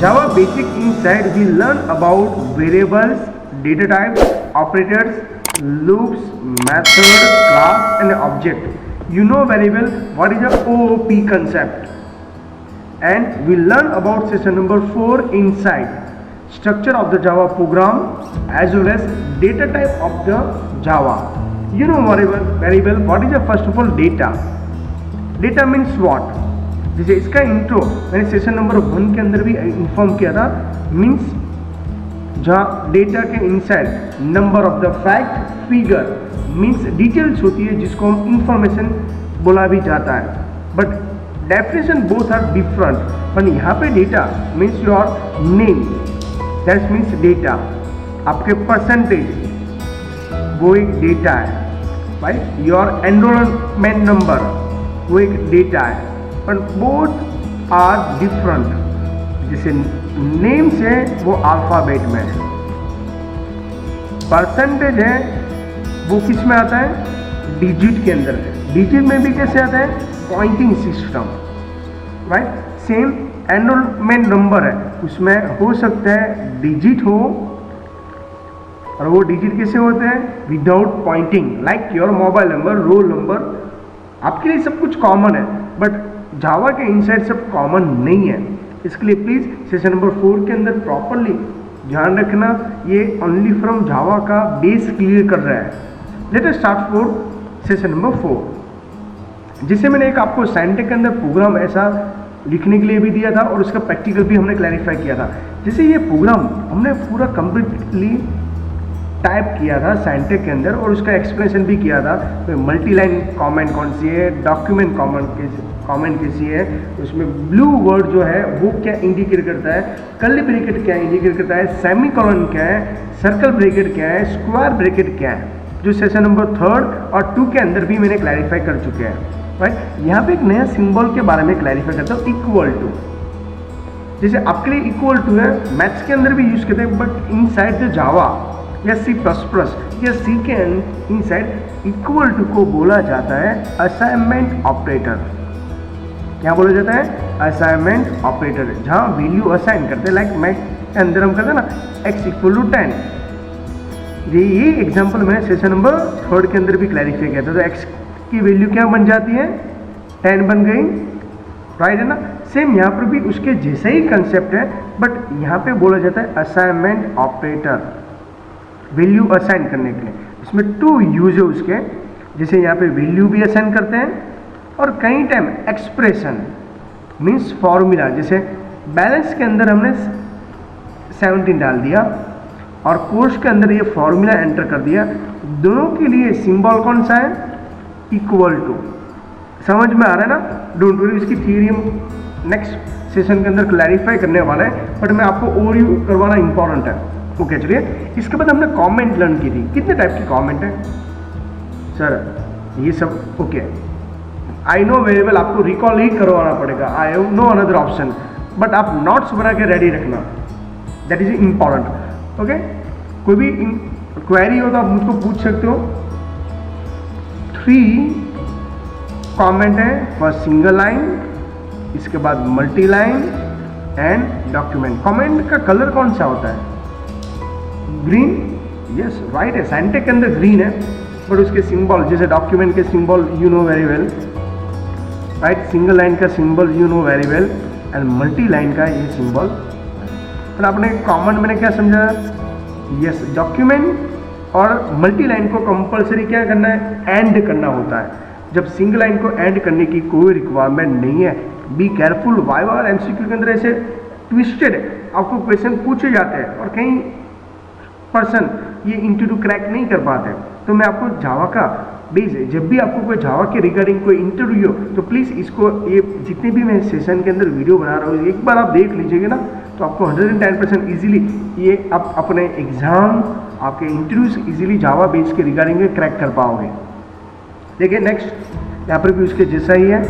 Java Basic inside we learn about variables, data types, operators, loops, method, class and object. You know very well what is a OOP concept. And we learn about session number 4 inside structure of the Java program as well as data type of the Java. You know very well what is the first of all data. Data means what? जैसे इसका intro मैंने session number 1 के अंदर भी inform किया था, means जहाँ data के inside number of the fact, figure means details होती है जिसको हम इंफॉर्मेशन बोला भी जाता है, but definition both are different. पर यहाँ पे data means your name, that means data. आपके परसेंटेज वो एक डेटा है, राइट. योर एनरोलमेंट नंबर वो एक डेटा है, पर बोथ आर डिफरेंट. जैसे नेम्स है वो अल्फ़ाबेट में है, परसेंटेज है वो किस में आता है, डिजिट के अंदर है. डिजिट में भी कैसे आता है, pointing system, right. Same enrolment number है, उसमें हो सकता है डिजिट हो और वो डिजिट कैसे होते हैं, without pointing, like your mobile number, roll number. आपके लिए सब कुछ कॉमन है, बट जावा के इनसाइड सब कॉमन नहीं है. इसके लिए प्लीज़ सेशन नंबर 4 के अंदर प्रॉपरली ध्यान रखना. ये ओनली फ्रॉम जावा का बेस क्लियर कर रहा है. Let us start for session number 4. जिसे मैंने एक आपको साइंटेक के अंदर प्रोग्राम ऐसा लिखने के लिए भी दिया था और उसका प्रैक्टिकल भी हमने क्लैरिफाई किया था. जैसे ये प्रोग्राम हमने पूरा कंप्लीटली टाइप किया था साइंटेक के अंदर और उसका एक्सप्लेनेशन भी किया था. तो मल्टी लाइन कमेंट कौन सी है, डॉक्यूमेंट कमेंट कैसी है, उसमें ब्लू वर्ड जो है वो क्या इंडिकेट करता है, कर्ली ब्रैकेट क्या इंडिकेट करता है, सेमीकोलन क्या है, सर्कल ब्रैकेट क्या है, स्क्वायर ब्रैकेट क्या है, जो सेशन नंबर 3 और 2 के अंदर भी मैंने क्लैरिफाई कर चुके हैं, राइट. यहाँ पे एक नया सिंबल के बारे में क्लैरिफाई करता हूँ, इक्वल टू. जैसे आपके लिए इक्वल टू है, मैथ्स के अंदर भी यूज करते हैं, but in side the Java या C++ या C के इनसाइड इक्वल टू को बोला जाता है असाइनमेंट ऑपरेटर. क्या बोला जाता है, असाइनमेंट ऑपरेटर, जहाँ वैल्यू असाइन करते हैं. लाइक मैथ के अंदर हम करते हैं ना x = 10. ये एग्जांपल मैंने सेशन नंबर 3 के अंदर भी क्लैरिफाई किया था. तो x की वैल्यू क्या बन जाती है, 10 बन गई, राइट है ना. सेम यहाँ पर भी उसके जैसा ही कंसेप्ट है, बट यहाँ पे बोला जाता है असाइनमेंट ऑपरेटर, वैल्यू असाइन करने के लिए. इसमें 2 यूज है उसके. जैसे यहाँ पे वैल्यू भी असाइन करते हैं और कई टाइम एक्सप्रेशन मीन्स फॉर्मूला. जैसे बैलेंस के अंदर हमने 17 डाल दिया और कोर्स के अंदर ये फॉर्मूला एंटर कर दिया. दोनों के लिए सिंबल कौन सा है, इक्वल टू. समझ में आ रहा है ना. डोंट वरी, इसकी थ्योरी हम नेक्स्ट सेशन के अंदर क्लैरिफाई करने वाला है, बट मैं आपको ओवरव्यू करवाना इंपॉर्टेंट है. ओके, चलिए. इसके बाद हमने कमेंट लर्न की थी. कितने टाइप की कमेंट है सर, ये सब. Okay, I know very well, आपको रिकॉल ही करवाना पड़ेगा. I have no another option, but आप नोट्स बना के रेडी रखना, दैट इज इम्पॉर्टेंट. ओके, कोई भी क्वेरी हो तो आप मुझको पूछ सकते हो. 3 कमेंट है, फर्स्ट सिंगल लाइन, इसके बाद multi line and document. Comment का कलर कौन सा होता है, ग्रीन. यस, राइट है. साइंटेक के अंदर ग्रीन है, बट उसके सिंबल जैसे डॉक्यूमेंट के symbol you know very well, right. Single line का symbol you know very well and multi line का ये सिंबल. पर आपने कॉमन मैंने क्या समझा, यस, डॉक्यूमेंट और मल्टी लाइन को कंपलसरी क्या करना है, एंड करना होता है. जब सिंगल लाइन को एंड करने की कोई रिक्वायरमेंट नहीं है. बी केयरफुल, वाइवा और MCQ के अंदर ऐसे ट्विस्टेड आपको क्वेश्चन पूछे जाते हैं और कई पर्सन ये इंटरव्यू क्रैक नहीं कर पाते. तो मैं आपको जावा का बेस है, जब भी आपको कोई जावा के रिगार्डिंग कोई इंटरव्यू हो तो प्लीज़ इसको, ये जितने भी मैं सेशन के अंदर वीडियो बना रहा हूँ, एक बार आप देख लीजिएगा ना, तो आपको 110% ईजिली ये आप अपने एग्ज़ाम, आपके इंटरव्यूज ईजिली जावा बेस के रिगार्डिंग में क्रैक कर पाओगे. देखिए नेक्स्ट यहाँ पर भी उसके जैसा ही है,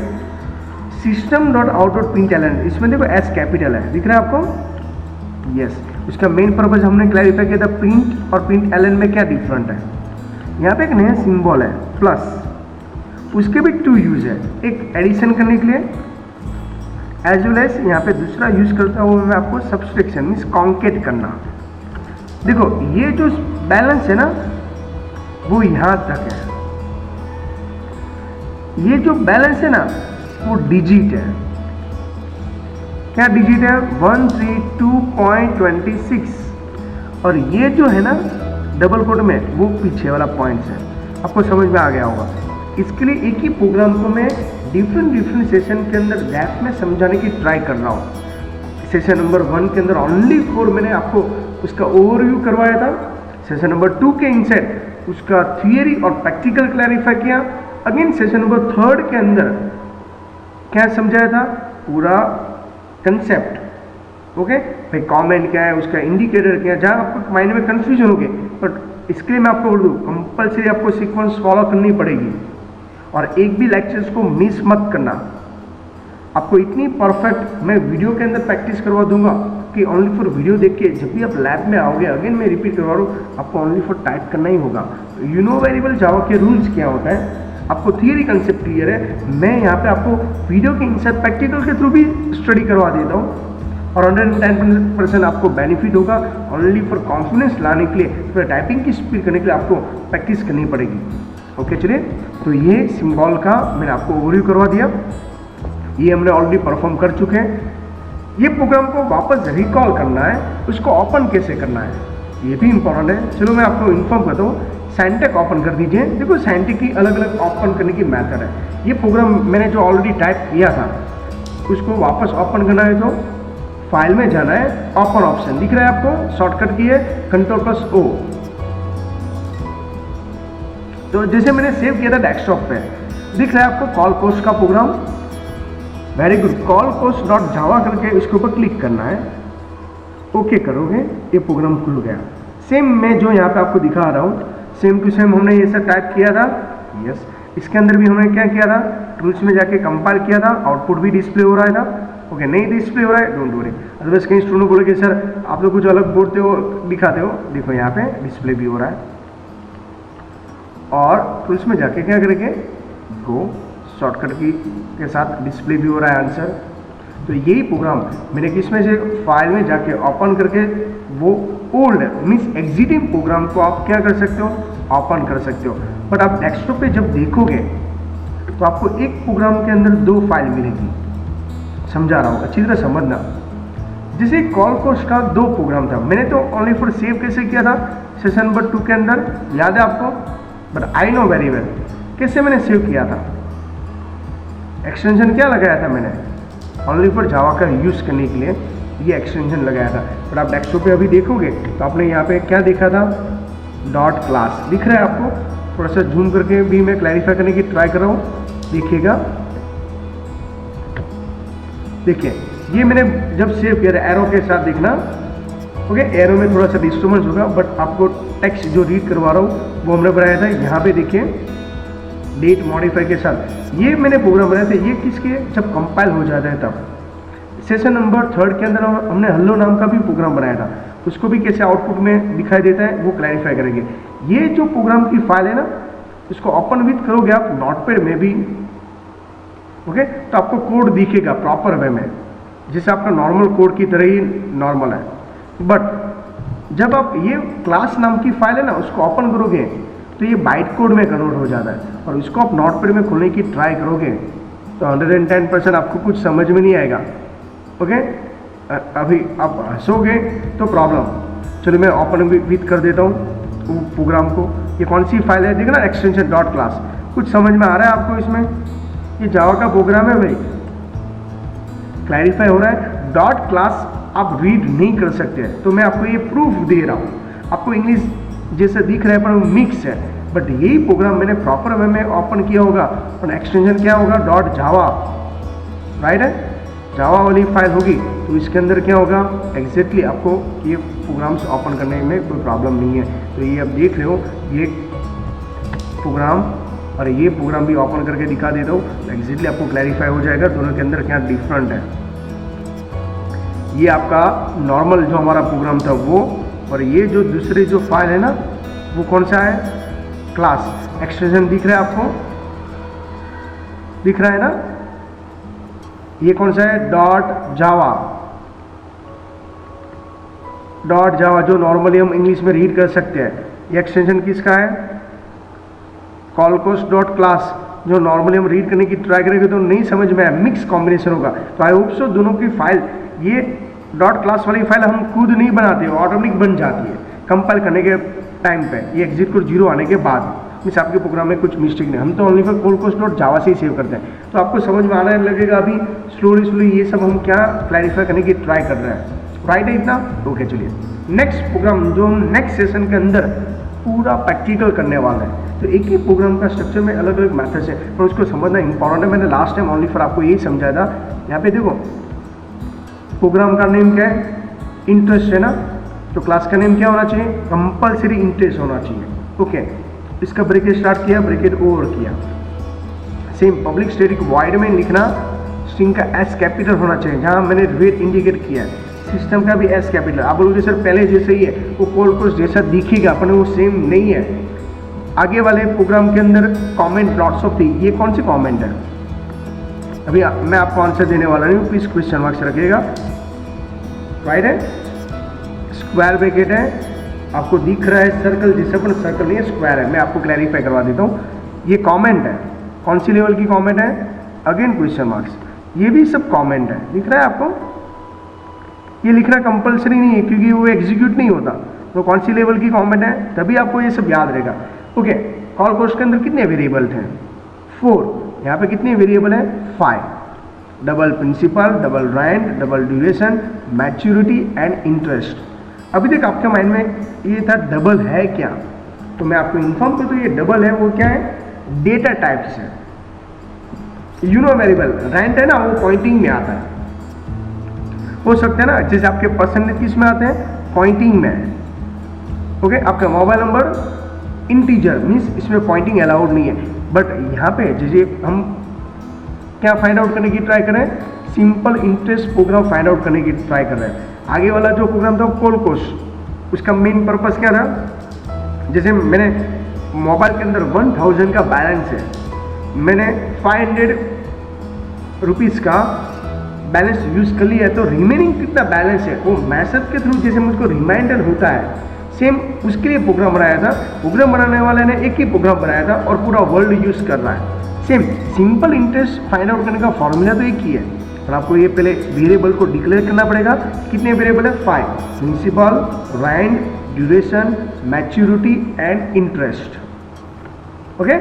system.out.println. इसमें देखो S कैपिटल है, दिख रहा है आपको, यस. उसका मेन पर्पज हमने क्लैरिफाई किया था. प्रिंट और println में क्या डिफरेंट है. यहाँ पे एक नया सिंबल है प्लस, उसके भी 2 यूज है. एक एडिशन करने के लिए एज वेल एज यहाँ पे दूसरा यूज करता हूँ मैं आपको सब्सट्रैक्शन मीन्स कॉन्केट करना। देखो ये जो बैलेंस है ना वो यहाँ तक है, ये जो बैलेंस है ना वो डिजिट है। क्या डिजिट है? 132.26 और ये जो है ना डबल कोट में वो पीछे वाला पॉइंट्स है। आपको समझ में आ गया होगा। इसके लिए एक ही प्रोग्राम को मैं डिफरेंट सेशन के अंदर डेप्थ में समझाने की ट्राई कर रहा हूँ। सेशन नंबर 1 के अंदर ओनली 4 मैंने आपको उसका ओवरव्यू करवाया था। सेशन नंबर 2 के इनसाइड उसका थियरी और प्रैक्टिकल क्लैरिफाई किया। अगेन सेशन नंबर 3 के अंदर क्या समझाया था? पूरा कंसेप्ट। ओके भाई कमेंट क्या है, उसका इंडिकेटर क्या है, जहाँ आपको माइंड में कंफ्यूजन होगी। बट इसके लिए मैं आपको बोल दूँ कंपल्सरी आपको सीक्वेंस फॉलो करनी पड़ेगी और एक भी लेक्चर्स को मिस मत करना। आपको इतनी परफेक्ट मैं वीडियो के अंदर प्रैक्टिस करवा दूंगा कि ओनली फॉर वीडियो देख के जब भी आप लैब में आओगे, अगेन मैं रिपीट करवा रहा हूँ, आपको ओनली फॉर टाइप करना ही होगा। यू नो वेरिएबल जावा के रूल्स क्या होता है, आपको थियरी कंसेप्ट क्लियर है। मैं यहाँ पे आपको वीडियो के इनसाइड प्रैक्टिकल के थ्रू भी स्टडी करवा देता हूँ और 110% आपको बेनिफिट होगा। ओनली फॉर कॉन्फिडेंस लाने के लिए, फिर टाइपिंग की स्पीड करने के लिए आपको प्रैक्टिस करनी पड़ेगी। ओके चलिए, तो ये सिंबल का मैंने आपको ओवरव्यू करवा दिया। ये हमने ऑलरेडी परफॉर्म कर चुके हैं। ये प्रोग्राम को वापस रिकॉल करना है, उसको ओपन कैसे करना है ये भी इंपॉर्टेंट है। चलो मैं आपको इन्फॉर्म करता हूँ। साइंटेक ओपन कर दीजिए। देखो साइंटेक की अलग अलग ओपन करने की मेथड है। ये प्रोग्राम मैंने जो ऑलरेडी टाइप किया था उसको वापस ओपन करना है तो फाइल में जाना है, ओपन ऑप्शन दिख रहा है आपको, शॉर्टकट की है Ctrl+O। तो जैसे मैंने सेव किया था डेस्कटॉप पे, दिख रहा है आपको कॉल कोर्स का program. Very good, call course dot java करके इसके ऊपर क्लिक करना है। ओके करोगे, ये प्रोग्राम खुल गया। सेम मैं जो यहाँ पे आपको दिखा रहा हूँ, सेम टू सेम हमने ये सब टाइप किया था। यस, इसके अंदर भी हमने क्या किया था, टूल्स में जाके कंपाइल किया था, आउटपुट भी डिस्प्ले हो रहा था। ओके नहीं डिस्प्ले हो रहा है, डोंट वरी। अदरवाइज कहीं स्टूडेंट बोलेंगे सर आप लोग कुछ अलग बोलते हो, दिखाते हो। देखो यहाँ पे डिस्प्ले भी हो रहा है और टूल्स में जाके क्या करेंगे, गो शॉर्टकट की के साथ डिस्प्ले भी हो रहा है आंसर। तो यही प्रोग्राम मैंने किसमें से फाइल में जाके ओपन करके वो ओल्ड मीन्स एग्जिटिंग प्रोग्राम को आप क्या कर सकते हो, ओपन कर सकते हो। बट आप डेस्कटॉप पे जब देखोगे तो आपको एक प्रोग्राम के अंदर 2 फाइल मिलेगी। समझा रहा हूँ, अच्छी तरह समझना। जैसे कॉल कोर्स का 2 प्रोग्राम था, मैंने तो ओनली फॉर सेव कैसे किया था सेशन नंबर 2 के अंदर, याद है आपको? But I know very well कैसे मैंने सेव किया था। एक्सटेंशन क्या लगाया था मैंने, ओनली फॉर जावा का यूज़ करने के लिए ये एक्सटेंशन लगाया था। बट आप डेस्कटॉप पे अभी देखोगे तो आपने यहाँ पे क्या देखा था, डॉट क्लास दिख रहा है आपको। थोड़ा सा जूम करके भी मैं क्लैरिफाई करने की ट्राई कर रहा हूँ, देखिएगा। देखिए ये मैंने जब सेव किया था एरो के साथ देखना। ओके एरो में थोड़ा सा डिस्टर्बेंस होगा बट आपको टेक्स्ट जो रीड करवा रहा हूँ वो हमने बनाया था। यहाँ पे देखिए डेट मॉडिफाई के साथ ये मैंने प्रोग्राम बनाया था। ये किसके, जब कंपाइल हो जाता है तब। सेशन नंबर 3 के अंदर हमने हल्लो नाम का भी प्रोग्राम बनाया था, उसको भी कैसे आउटपुट में दिखाई देता है वो क्लैरिफाई करेंगे। ये जो प्रोग्राम की फाइल है ना, इसको ओपन विथ करोगे आप नोटपैड में भी, ओके तो आपको कोड दिखेगा प्रॉपर वे में, जैसे आपका नॉर्मल कोड की तरह ही नॉर्मल है। बट जब आप ये क्लास नाम की फाइल है ना उसको ओपन करोगे तो ये बाइट कोड में कन्वर्ट हो जाता है और इसको आप नोटपैड में खोलने की ट्राई करोगे तो 110% आपको कुछ समझ में नहीं आएगा। ओके अभी आप हंसोगे तो प्रॉब्लम। चलो मैं ओपन विथ कर देता हूँ प्रोग्राम को। ये कौन सी फाइल है देखना, एक्सटेंशन डॉट क्लास। कुछ समझ में आ रहा है आपको इसमें? ये जावा का प्रोग्राम है भाई, क्लैरिफाई हो रहा है। डॉट क्लास आप रीड नहीं कर सकते, तो मैं आपको ये प्रूफ दे रहा हूँ। आपको इंग्लिश जैसे दिख रहा है पर मिक्स है, बट यही प्रोग्राम मैंने प्रॉपर वे में ओपन किया होगा और एक्सटेंशन क्या होगा, डॉट जावा, राइट है, जावा वाली फाइल होगी तो इसके अंदर क्या होगा एग्जैक्टली आपको ये प्रोग्राम्स ओपन करने में कोई प्रॉब्लम नहीं है। तो ये आप देख रहे हो ये प्रोग्राम और ये प्रोग्राम भी ओपन करके दिखा देता हूँ, एग्जैक्टली आपको क्लैरिफाई हो जाएगा दोनों के अंदर क्या डिफरेंट है। ये आपका नॉर्मल जो हमारा प्रोग्राम था वो, और ये जो दूसरी जो फाइल है ना वो कौन सा है, क्लास। एक्सटेंशन दिख रहा है आपको, दिख रहा है ना, ये कौन सा है, डॉट जावा जो नॉर्मली हम इंग्लिश में रीड कर सकते हैं। ये एक्सटेंशन किसका है, कॉलकोस डॉट क्लास, जो नॉर्मली हम रीड करने की ट्राई करेंगे तो नहीं समझ में आया, मिक्स कॉम्बिनेशन होगा। तो आई होप सो दोनों की फाइल, ये डॉट क्लास वाली फाइल हम खुद नहीं बनाते, ऑटोमेटिक बन जाती है कंपाइल करने के टाइम पे, ये एग्जिट कोड 0 आने के बाद, मीन्स आपके प्रोग्राम में कुछ मिस्टेक नहीं। हम तो ओनली फॉर कॉलकोस डॉट जावा से ही सेव करते हैं। तो आपको समझ में आने लगेगा अभी स्लोली ये सब हम क्या क्लैरिफाई करने की ट्राई कर रहे हैं, राइट है इतना। ओके चलिए नेक्स्ट प्रोग्राम जो हम नेक्स्ट सेशन के अंदर पूरा प्रैक्टिकल करने वाले हैं। तो एक ही प्रोग्राम का स्ट्रक्चर में अलग अलग मेथड्स है, पर उसको समझना इंपॉर्टेंट है। मैंने लास्ट टाइम ओनली फॉर आपको यही समझाया था। यहाँ पे देखो प्रोग्राम का नेम क्या है, इंटरेस्ट है ना, तो क्लास का नेम क्या होना चाहिए, कंपल्सरी इंटरेस्ट होना चाहिए। ओके, इसका ब्रैकेट स्टार्ट किया, ब्रैकेट ओवर किया। सेम पब्लिक स्टैटिक वॉइड में लिखना, स्ट्रिंग का एस कैपिटल होना चाहिए, जहाँ मैंने वेट इंडिकेट किया है। सिस्टम का भी एस कैपिटल। आप बोलोगे सर पहले जैसे ही है वो कॉलकोस जैसा दिखेगा, अपने वो सेम नहीं है। आगे वाले प्रोग्राम के अंदर कमेंट लॉट्स ऑफ थी, ये कौन सी कमेंट है, अभी मैं आपको आंसर देने वाला नहीं हूँ, प्लीज क्वेश्चन मार्क्स रखिएगा, राइट है। स्क्वायर ब्रैकेट है, आपको दिख रहा है सर्कल, जिससे अपन सर्कल नहीं है स्क्वायर है, मैं आपको क्लैरिफाई करवा देता हूँ। ये कमेंट है, कौन सी लेवल की कमेंट है, अगेन क्वेश्चन मार्क्स, ये भी सब कमेंट है, दिख रहा है आपको। ये लिखना कंपलसरी नहीं है क्योंकि वो एग्जीक्यूट नहीं होता, तो कौन सी लेवल की कमेंट है, तभी आपको ये सब याद रहेगा। ओके, कॉलकोस के अंदर कितने वेरिएबल थे, 4, यहाँ पे कितने वेरिएबल है, 5, double principal, double rate, double duration, maturity and interest. अभी तक आपके माइंड में ये था डबल है क्या, तो मैं आपको इन्फॉर्म कर दूँ ये डबल है, वो क्या है, डेटा टाइप्स है। वेरिएबल रैंड है ना, वो पॉइंटिंग में आता है, हो सकता है ना, जैसे आपके परसेंटेज किस में आते हैं, पॉइंटिंग में। ओके, आपका मोबाइल नंबर इंटीजर मीन्स इसमें पॉइंटिंग अलाउड नहीं है, बट यहाँ पे जैसे हम क्या फाइंड आउट करने की ट्राई करें, simple interest program find out करने की ट्राई कर रहे हैं। आगे वाला जो प्रोग्राम था कॉलकोस, उसका मेन पर्पस क्या था, जैसे मैंने मोबाइल के अंदर 1000 का बैलेंस है, मैंने 500 रुपीज़ का बैलेंस यूज़ कर लिया है, तो रिमेनिंग कितना बैलेंस है वो मैसेज के थ्रू जैसे मुझको रिमाइंडर होता है, सेम उसके लिए प्रोग्राम बनाया था। प्रोग्राम बनाने वाले ने एक ही प्रोग्राम बनाया था और पूरा वर्ल्ड यूज़ कर रहा है। Same simple interest find out करने का फॉर्मूला तो एक ही है, और आपको ये पहले वेरिएबल को डिक्लेयर करना पड़ेगा। कितने वेरिएबल है, 5, principal, rate, duration, maturity and interest. Okay,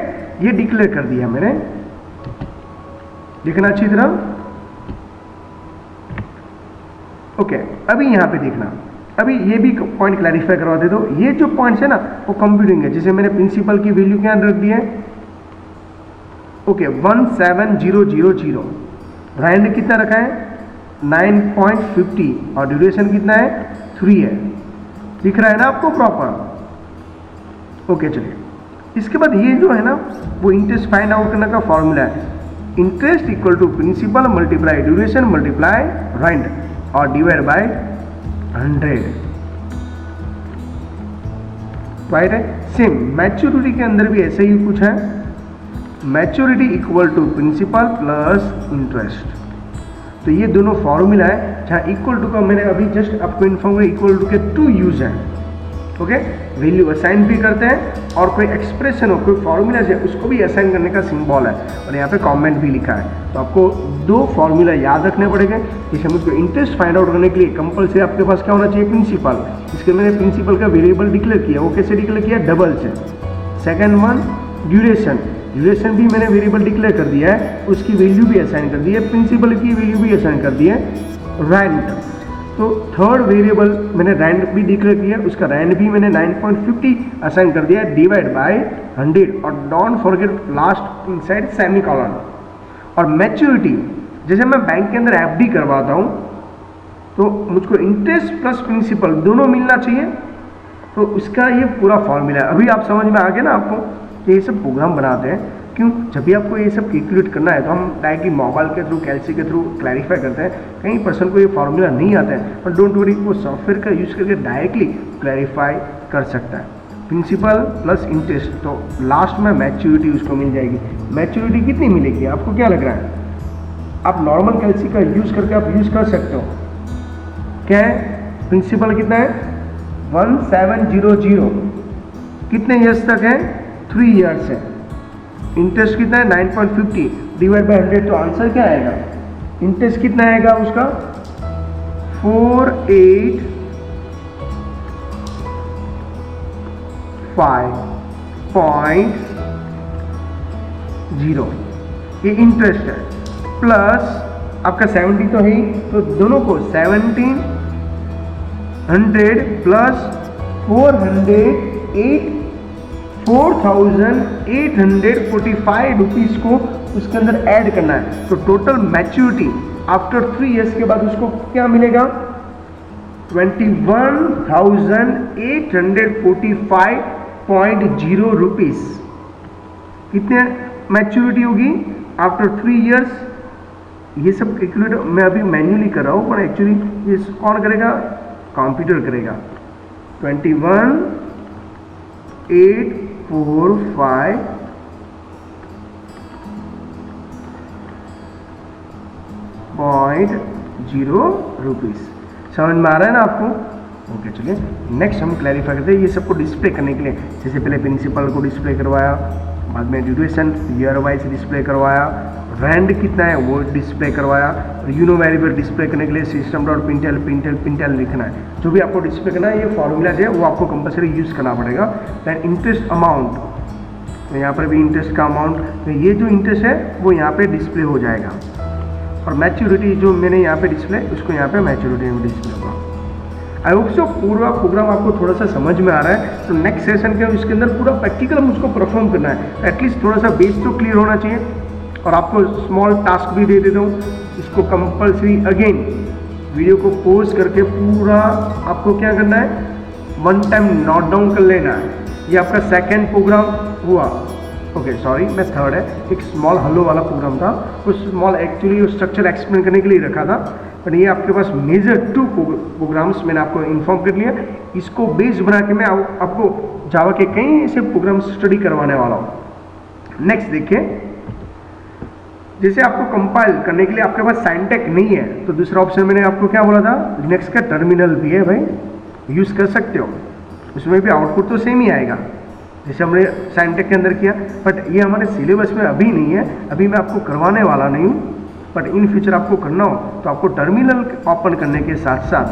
ये डिक्लेयर कर दिया मैंने, देखना अच्छी तरह। ओके, अभी यहाँ पे देखना, अभी ये भी पॉइंट क्लैरिफाई करवा दे दो। ये जो पॉइंट्स है ना वो कंप्यूटिंग है, जैसे मैंने प्रिंसिपल की वैल्यू क्या रख दी है, ओके 17000, रैंड कितना रखा है 9.50 और ड्यूरेशन कितना है 3 है, दिख रहा है ना आपको प्रॉपर। ओके चलिए, इसके बाद ये जो है ना वो इंटरेस्ट फाइंड आउट करने का फॉर्मूला है, interest equal to principal multiply duration multiply रैंड और डिवाइड बाय 100, राइट है। सेम मैच्योरिटी के अंदर भी ऐसे ही कुछ है, maturity equal to principal plus interest. तो ये दोनों फॉर्मूला है, जहाँ इक्वल टू का मैंने अभी जस्ट आपको इन्फॉर्म किया, इक्वल टू के 2 यूज है। ओके, वैल्यू असाइन भी करते हैं और कोई एक्सप्रेशन हो, कोई फॉर्मूला है उसको भी असाइन करने का सिंबल है, और यहाँ पे कमेंट भी लिखा है। तो आपको 2 फॉर्मूला याद रखने पड़ेगे। जैसे मुझको इंटरेस्ट फाइंड आउट करने के लिए कंपल्सरी आपके पास क्या होना चाहिए, प्रिंसिपल। इसके मैंने प्रिंसिपल का वेरिएबल डिक्लेयर किया, वो कैसे डिक्लेयर किया, डबल से। सेकेंड वन ड्यूरेशन, ड्यूरेशन भी मैंने वेरिएबल डिक्लेयर कर दिया है, उसकी वैल्यू भी असाइन कर दी है, प्रिंसिपल की वैल्यू भी असाइन कर दी है। रैंड, तो थर्ड वेरिएबल मैंने रैंड भी डिक्लेयर किया, उसका रैंड भी मैंने 9.50 असाइन कर दिया, डिवाइड बाय 100 और don't forget last inside semicolon. और मैच्योरिटी, जैसे मैं बैंक के अंदर एफडी करवाता हूँ तो मुझको इंटरेस्ट प्लस प्रिंसिपल दोनों मिलना चाहिए, तो उसका ये पूरा फॉर्मूला है। अभी आप समझ में आ गया ना आपको कि ये सब प्रोग्राम बनाते हैं क्यों, जब भी आपको ये सब कैलकुलेट करना है तो हम डायरेक्टली मोबाइल के थ्रू कैलसी के थ्रू क्लैरिफाई करते हैं। कई पर्सन को ये फार्मूला नहीं आता है, पर डोंट वरी, वो सॉफ्टवेयर का यूज़ करके डायरेक्टली क्लैरिफाई कर सकता है। प्रिंसिपल प्लस इंटरेस्ट, तो लास्ट में मैच्योरिटी उसको मिल जाएगी। मैच्योरिटी कितनी मिलेगी आपको क्या लग रहा है, आप नॉर्मल कैलसी का यूज करके आप यूज कर सकते हो। क्या है प्रिंसिपल कितना है 1700, कितने ईयर्स तक है 3 ईयर्स है। इंटरेस्ट कितना है 9.50 डिवाइड बाय 100, तो आंसर क्या आएगा, इंटरेस्ट कितना आएगा उसका 485.0 ये इंटरेस्ट है, प्लस आपका 70 तो है ही, तो दोनों को 1700 प्लस 4,845 रुपीज को उसके अंदर ऐड करना है। तो टोटल मैच्योरिटी आफ्टर 3 इयर्स के बाद उसको क्या मिलेगा 21,845.0 रुपीज। कितने मैच्योरिटी होगी आफ्टर 3 इयर्स। ये सब कैलकुलेटर मैं अभी मैन्युअली कर रहा हूँ, पर एक्चुअली ये कौन करेगा, कंप्यूटर करेगा। 21,845.0 रुपीज। समझ में आ रहा है ना आपको। ओके चलिए नेक्स्ट हम क्लैरिफाई करते हैं ये सबको डिस्प्ले करने के लिए। जैसे पहले प्रिंसिपल को डिस्प्ले करवाया, बाद में ड्यूरेशन ईयर वाइज डिस्प्ले करवाया, रैंड कितना है वो डिस्प्ले करवाया, यूनो वेरिएबल डिस्प्ले करने के लिए सिस्टम डॉट प्रिंटल लिखना है। जो भी आपको डिस्प्ले करना है ये फॉर्मूलाज है वो आपको कंपलसरी यूज़ करना पड़ेगा। दैन इंटरेस्ट अमाउंट, तो यहाँ पर भी इंटरेस्ट का अमाउंट, तो ये जो इंटरेस्ट है वो यहाँ पे डिस्प्ले हो जाएगा। और मैच्योरिटी जो मैंने यहाँ पे डिस्प्ले, उसको यहाँ पे मैच्योरिटी में डिस्प्ले होगा। आई होप सो पूरा प्रोग्राम आपको थोड़ा सा समझ में आ रहा है। तो नेक्स्ट सेशन के इसके अंदर पूरा प्रैक्टिकल मुझको परफॉर्म करना है, एटलीस्ट थोड़ा सा बेस तो क्लियर होना चाहिए। और आपको स्मॉल टास्क भी दे देता हूँ, इसको कंपलसरी अगेन वीडियो को पॉज करके पूरा आपको क्या करना है 1 टाइम नोट डाउन कर लेना है। ये आपका सेकेंड प्रोग्राम हुआ, ओके सॉरी मैं थर्ड है। एक स्मॉल हलो वाला प्रोग्राम था, उस स्मॉल एक्चुअली स्ट्रक्चर एक्सप्लेन करने के लिए रखा था, बट ये आपके पास मेजर 2 प्रोग्राम्स मैंने आपको इन्फॉर्म कर लिया। इसको बेस बना के मैं आपको जावा के कई ऐसे प्रोग्राम स्टडी करवाने वाला हूँ। नेक्स्ट देखिए, जैसे आपको कंपाइल करने के लिए आपके पास साइंटेक नहीं है, तो दूसरा ऑप्शन मैंने आपको क्या बोला था, लिनक्स का टर्मिनल भी है भाई, यूज़ कर सकते हो। उसमें भी आउटपुट तो सेम ही आएगा जैसे हमने साइंटेक के अंदर किया, बट ये हमारे सिलेबस में अभी नहीं है, अभी मैं आपको करवाने वाला नहीं हूँ। बट इन फ्यूचर आपको करना हो तो आपको टर्मिनल ओपन करने के साथ साथ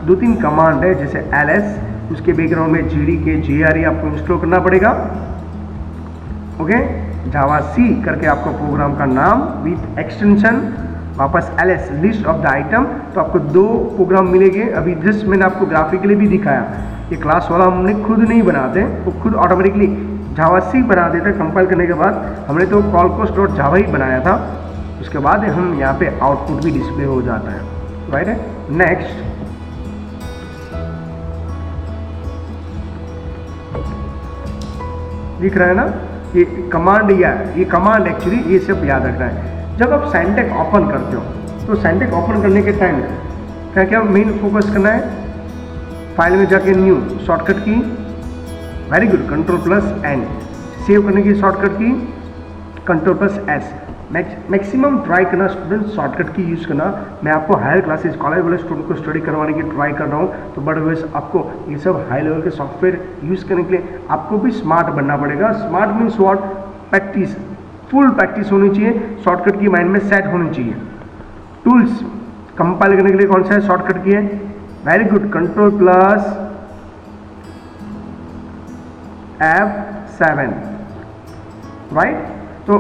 2-3 कमांड है, जैसे ls, उसके बैकग्राउंड में GDK JRE आपको इंस्टॉल करना पड़ेगा। ओके, जावा सी करके आपको प्रोग्राम का नाम विथ एक्सटेंशन, वापस ls list of the item. तो आपको 2 प्रोग्राम मिलेंगे। अभी जस्ट मैंने आपको ग्राफिकली भी दिखाया, ये क्लास वाला हमने खुद नहीं बनाते, वो खुद ऑटोमेटिकली जावा सी बना देता है। कंपाइल करने के बाद हमने तो calcos.java ही बनाया था, उसके बाद हम यहाँ पे आउटपुट भी डिस्प्ले हो जाता है, राइट है। नेक्स्ट दिख रहा है ना, ये कमांड, ये कमांड एक्चुअली ये सब याद रखना है। जब आप साइंटेक ओपन करते हो तो साइंटेक ओपन करने के टाइम क्या क्या मेन फोकस करना है, फाइल में जाके न्यू शॉर्टकट की, वेरी गुड, Ctrl+N, सेव करने की शॉर्टकट की Ctrl+S। मैक्सिमम ट्राई करना स्टूडेंट शॉर्टकट की यूज़ करना। मैं आपको हायर क्लासेस कॉलेज वाले स्टूडेंट को स्टडी करवाने की ट्राई कर रहा हूँ, तो बट वैसे आपको ये सब हाई लेवल के सॉफ्टवेयर यूज़ करने के लिए आपको भी स्मार्ट बनना पड़ेगा। Smart means what, practice, full practice होनी चाहिए, शॉर्टकट की माइंड में सेट होनी चाहिए। टूल्स कंपाइल करने के लिए कौन सा है शॉर्टकट की है, वेरी गुड, Ctrl+F7, राइट। तो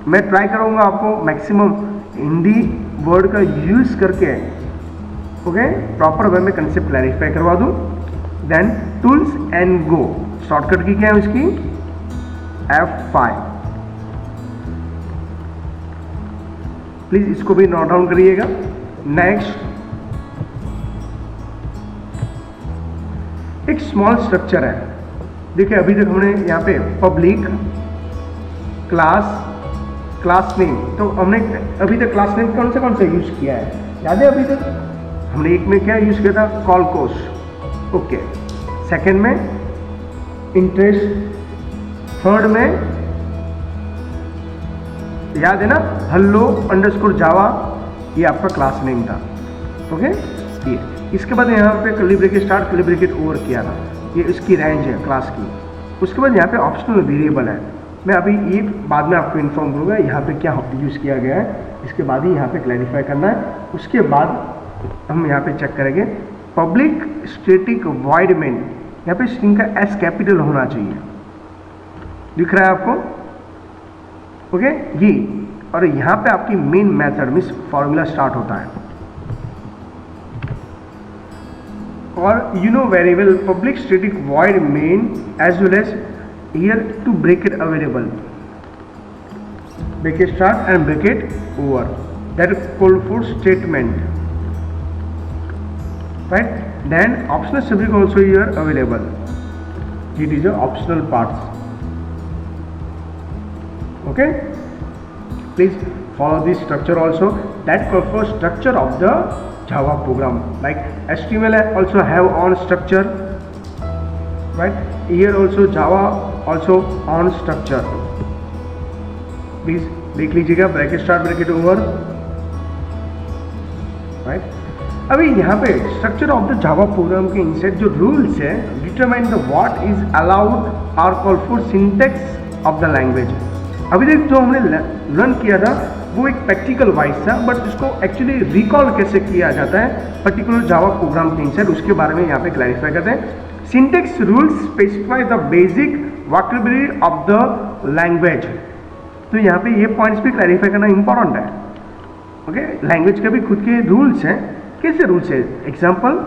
मैं ट्राई करूँगा आपको मैक्सिमम हिंदी वर्ड का यूज़ करके ओके प्रॉपर वे में कंसेप्ट क्लैरिफाई करवा दूँ। Then tools and go, shortcut की क्या है उसकी F5। प्लीज इसको भी नोट डाउन करिएगा। नेक्स्ट एक स्मॉल स्ट्रक्चर है, देखिए अभी तक हमने यहाँ पे पब्लिक क्लास नेम, तो हमने अभी तक क्लास नेम कौन सा यूज किया है, याद है? अभी तक हमने एक में क्या यूज किया था, calcos, ओके। सेकंड में इंटरेस्ट, थर्ड में याद है ना, hello अंडरस्कोर जावा, ये आपका क्लास नेम था। ओके, ये इसके बाद यहाँ पे curly bracket start curly bracket over किया था, ये इसकी रेंज है क्लास की। उसके बाद यहाँ पे ऑप्शनल वेरिएबल है, मैं अभी ये बाद में आपको इन्फॉर्म करूँगा यहाँ पे क्या यूज़ किया गया है, इसके बाद ही यहाँ पे क्लैरिफाई करना है। उसके बाद हम यहाँ पे चेक करेंगे पब्लिक स्टैटिक वॉइड मेन, यहाँ पे स्ट्रिंग का एस कैपिटल होना चाहिए, दिख रहा है आपको? ओके, ये और यहाँ पे आपकी main method means formula start होता है। और you know very well public static void main as well as here to bracket available, bracket start and bracket over, that is called for statement, right? Then optional subject also here available, it is a optional parts. Okay, please follow this structure also, that call for structure of the Java program, like HTML also have on structure, right? Here also Java also on structure, please देख लीजिएगा, bracket start bracket over, right. अभी यहाँ पे structure of the Java program के inside जो rules है, determine the what is allowed are call for syntax of the language. अभी तक जो हमने लर्न किया था वो एक प्रैक्टिकल वाइज था, बट इसको एक्चुअली रिकॉल कैसे किया जाता है पर्टिकुलर जावा प्रोग्राम के इनसाइड, उसके बारे में यहाँ पे क्लैरिफाई करते हैं। Syntax rules specify the basic vocabulary of the language, तो यहाँ पे ये पॉइंट्स भी क्लैरिफाई करना इंपॉर्टेंट है। ओके, लैंग्वेज के भी खुद के रूल्स हैं। कैसे रूल्स है? एग्जांपल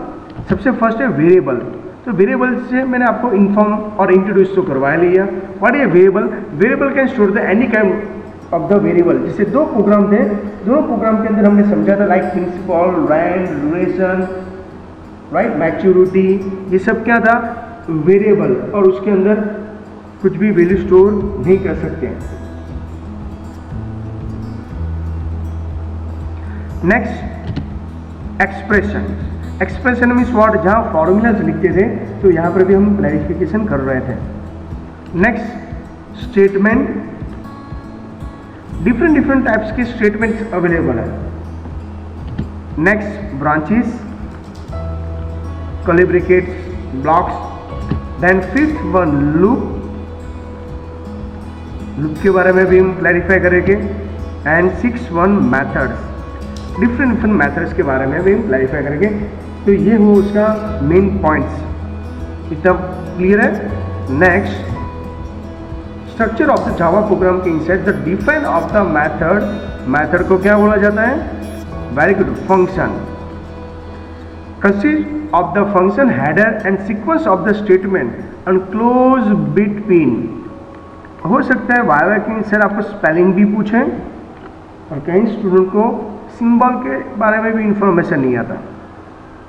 सबसे फर्स्ट है वेरिएबल, तो वेरिएबल से मैंने आपको इन्फॉर्म और इंट्रोड्यूस तो करवा लिया। What is variable? Variable can store the any kind of the variable. जैसे दो प्रोग्राम थे, दोनों प्रोग्राम के अंदर हमने समझा था like principal, rank, duration, right, maturity, ये सब क्या था? वेरिएबल, और उसके अंदर कुछ भी वैल्यू स्टोर नहीं कर सकते हैं। Next expression. Expression means what? जहाँ फॉर्मूलाज लिखते थे तो यहाँ पर भी हम क्लैरिफिकेशन कर रहे थे। नेक्स्ट स्टेटमेंट, डिफरेंट टाइप्स के स्टेटमेंट्स अवेलेबल है। Next branches, curly brackets, blocks. Then fifth one loop, loop के बारे में भी हम क्लैरिफाई करेंगे। And six one methods, different methods के बारे में भी हम क्लैरिफाई करेंगे। तो ये हो उसका मेन पॉइंट्स, इतना क्लियर है। Next structure of the Java program के inside the define of the method, method को क्या बोला जाता है? Very good, function. Consist of the function header and sequence of the statement and close between. हो सकता है वाइवा के इनसाइड आपको स्पेलिंग भी पूछें, और कई स्टूडेंट को सिंबल के बारे में भी इंफॉर्मेशन नहीं आता,